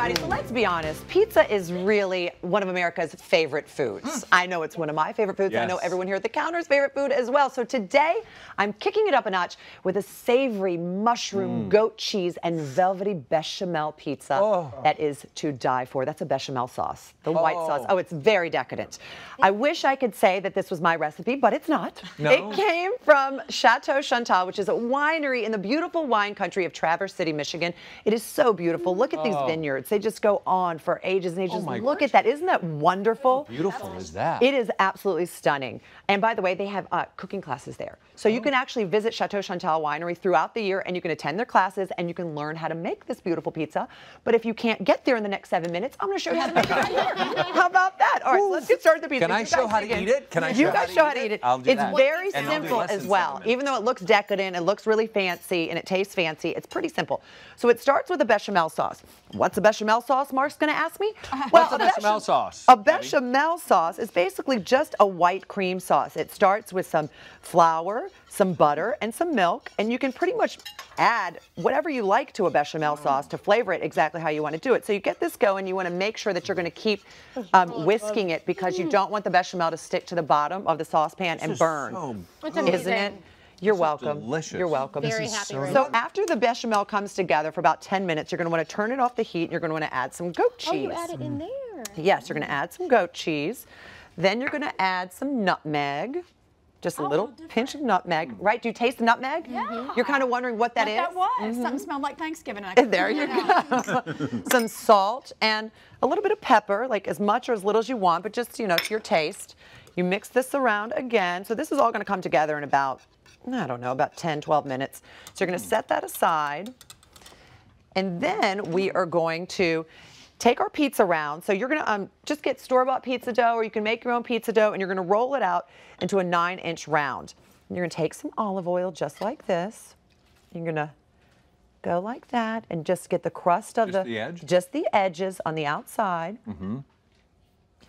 everybody. So let's be honest. Pizza is really one of America's favorite foods. I know it's one of my favorite foods. I know everyone here at the counter's favorite food as well. So today, I'm kicking it up a notch with a savory mushroom, goat cheese, and velvety bechamel pizza that is to die for. That's a bechamel sauce, the white sauce. Oh, it's very decadent. I wish I could say that this was my recipe, but it's not. No. It came from Chateau Chantal, which is a winery in the beautiful wine country of Traverse City, Michigan. It is so beautiful. Look at these vineyards. They just go on for ages and ages. Look at that. Isn't that wonderful? How beautiful is that? It is absolutely stunning. And by the way, they have cooking classes there. So you can actually visit Chateau Chantal Winery throughout the year, and you can attend their classes, and you can learn how to make this beautiful pizza. But if you can't get there in the next 7 minutes, I'm going to show you how to make it right here. How about that? All right, so let's get started with the pizza. Can I show how to eat it? Can I You guys show how to eat it. I'll do it's that. very simple as well. Even though it looks decadent, it looks really fancy, and it tastes fancy, it's pretty simple. So it starts with a bechamel sauce. What's a bechamel sauce, Mark's going to ask me? What's a bechamel sauce? A bechamel sauce is basically just a white cream sauce. It starts with some flour, some butter, and some milk, and you can pretty much add whatever you like to a bechamel sauce to flavor it exactly how you want to do it. So you get this going, you want to make sure that you're going to keep whisking it because you don't want the bechamel to stick to the bottom of the saucepan and burn. Isn't it? You're welcome. Delicious. You're welcome. Very happy right So after the bechamel comes together for about 10 minutes, you're going to want to turn it off the heat and you're going to want to add some goat cheese. Oh, you add it in there. Yes, you're going to add some goat cheese. Then you're going to add some nutmeg. Just a little pinch of nutmeg. Right? Do you taste the nutmeg? Yeah. You're kind of wondering what that is? That was. Something smelled like Thanksgiving. There you go. Some salt and a little bit of pepper, like as much or as little as you want, but just, you know, to your taste. You mix this around again. So this is all going to come together in about, I don't know, about 10, 12 minutes. So you're going to set that aside. And then we are going to take our pizza round. So you're going to just get store-bought pizza dough, or you can make your own pizza dough, and you're going to roll it out into a 9-inch round. And you're going to take some olive oil just like this. You're going to go like that and just get the crust of just the edges on the outside.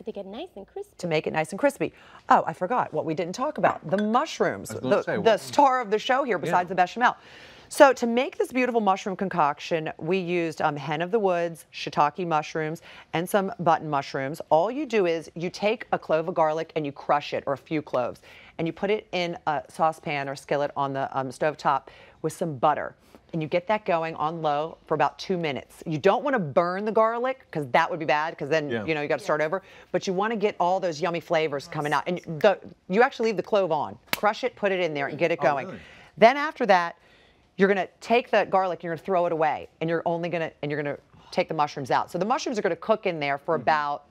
To get nice and crispy. To make it nice and crispy. Oh, I forgot what we didn't talk about. The mushrooms, the star of the show here besides the bechamel. So to make this beautiful mushroom concoction, we used hen of the woods, shiitake mushrooms, and some button mushrooms. All you do is you take a clove of garlic and you crush it, or a few cloves, and you put it in a saucepan or skillet on the stove top with some butter. And you get that going on low for about 2 minutes. You don't want to burn the garlic because that would be bad because then you know you got to start over. But you want to get all those yummy flavors coming out. And you actually leave the clove on. Crush it, put it in there, and get it going. Really? Then after that, you're going to take the garlic, you're going to throw it away, and you're going to take the mushrooms out. So the mushrooms are going to cook in there for about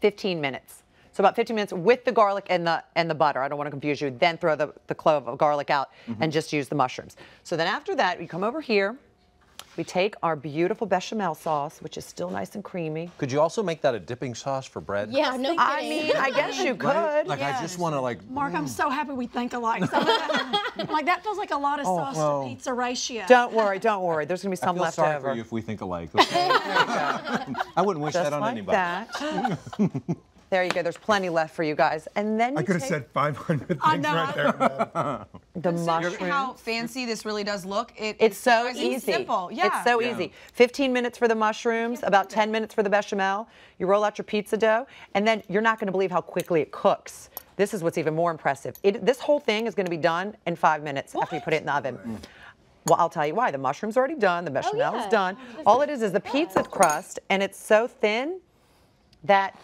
15 minutes. So about 15 minutes with the garlic and the butter. I don't want to confuse you. Then throw the clove of garlic out and just use the mushrooms. So then after that, we come over here. We take our beautiful bechamel sauce, which is still nice and creamy. Could you also make that a dipping sauce for bread? Yeah, no kidding. I mean, I guess you could. Right? Like, I just want to like... Mark, I'm so happy we think alike. Like, that feels like a lot of sauce to pizza ratio. Don't worry, don't worry. There's going to be some left over. I feel sorry for you if we think alike. Okay? I wouldn't wish that on anybody. That. There you go. There's plenty left for you guys. And then I could have said 500 things right there. The mushrooms. How fancy this really does look. It's so easy. It's simple. Yeah. It's so easy. 15 minutes for the mushrooms, about 10 minutes for the bechamel. You roll out your pizza dough, and then you're not going to believe how quickly it cooks. This is what's even more impressive. This whole thing is going to be done in 5 minutes after you put it in the oven. Well, I'll tell you why. The mushroom's already done. The bechamel is done. All it is the pizza crust, and it's so thin that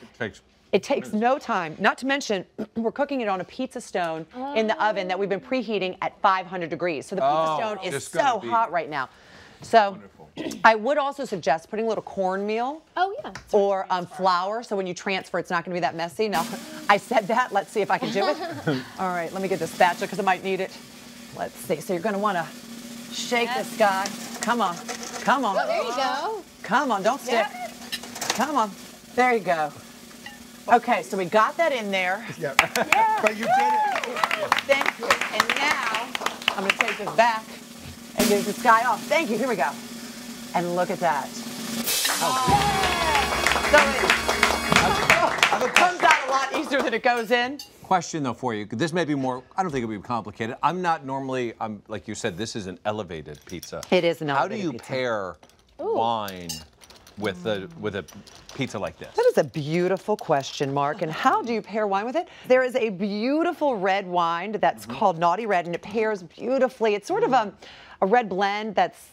it takes no time. Not to mention, we're cooking it on a pizza stone in the oven that we've been preheating at 500 degrees. So the pizza stone is so hot right now. So I would also suggest putting a little cornmeal or flour, so when you transfer, it's not going to be that messy. Now, I said that. Let's see if I can do it. All right, let me get the spatula because I might need it. Let's see. So you're going to want to shake this guy. Come on. Come on. Oh, there you go. Come on. Don't stick. Come on. There you go. Okay, so we got that in there. Yeah. But you did it. Thank you. And now, I'm going to take this back and get this guy off. Thank you. Here we go. And look at that. So it comes out a lot easier than it goes in. Question, though, for you. This may be more, I don't think it would be complicated. I'm not normally, like you said, this is an elevated pizza. It is an elevated pizza. How do you pair wine with a pizza like this? That is a beautiful question, Mark. And how do you pair wine with it? There is a beautiful red wine that's called Naughty Red, and it pairs beautifully. It's sort of a red blend that's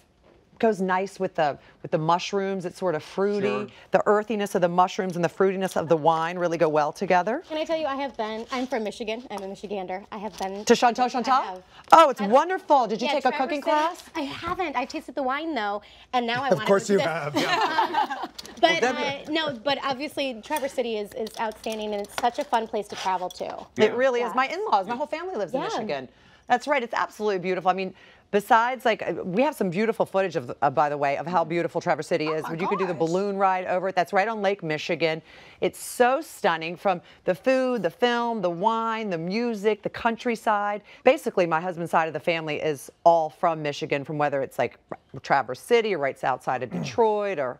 goes nice with the mushrooms. It's sort of fruity. Sure. The earthiness of the mushrooms and the fruitiness of the wine really go well together. Can I tell you, I'm from Michigan. I'm a Michigander. I have been To Chantal? I have. Oh, it's wonderful. Did you Yeah, take a Traverse cooking City. class? I haven't. I tasted the wine though, and now I want to. Of course you this. have. Yeah. But no, but obviously Traverse City is outstanding, and it's such a fun place to travel to. It really is. Yeah. My in-laws, my whole family lives in Yeah. Michigan. That's right. It's absolutely beautiful. I mean, besides, like, we have some beautiful footage of, by the way, of how beautiful Traverse City is. You could do the balloon ride over it. That's right on Lake Michigan. It's so stunning, from the food, the film, the wine, the music, the countryside. Basically, my husband's side of the family is all from Michigan, from whether it's like Traverse City or right outside of Detroit or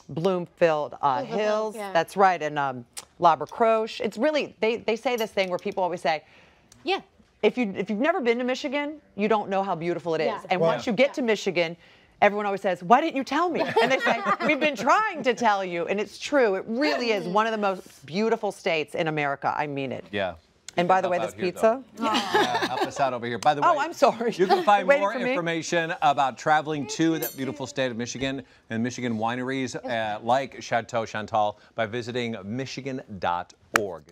Bloomfield Hills. Yeah. That's right, and La Croche. It's really, they say this thing where people always say, Yeah. if you've never been to Michigan, you don't know how beautiful it is. Yeah. And once you get to Michigan, everyone always says, "Why didn't you tell me?" And they say, "We've been trying to tell you." And it's true. It really is one of the most beautiful states in America. I mean it. Yeah. And by the way, Help this out here, pizza. Yeah, help us out over here. By the way, Oh, I'm sorry. You can find Waiting more for me? information about traveling to that beautiful state of Michigan and Michigan wineries like Chateau Chantal by visiting michigan.org.